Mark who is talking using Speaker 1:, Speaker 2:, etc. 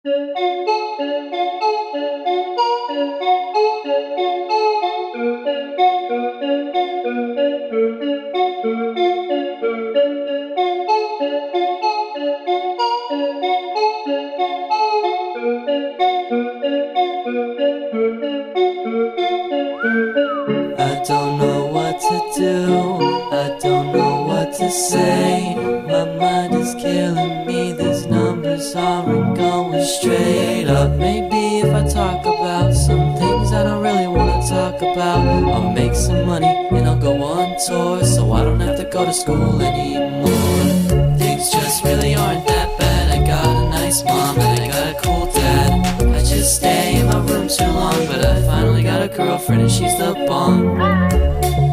Speaker 1: I don't know what to do, I don't know what to say. My mind is killing me, these numbers aren't going straight up. Maybe if I talk about some things I don't really want to talk about, I'll make some money and I'll go on tour, so I don't have to go to school anymore. Things just really aren't that bad. I got a nice mom and I got a cool dad. I just stay in my room too long, but I finally got a girlfriend and she's the bomb.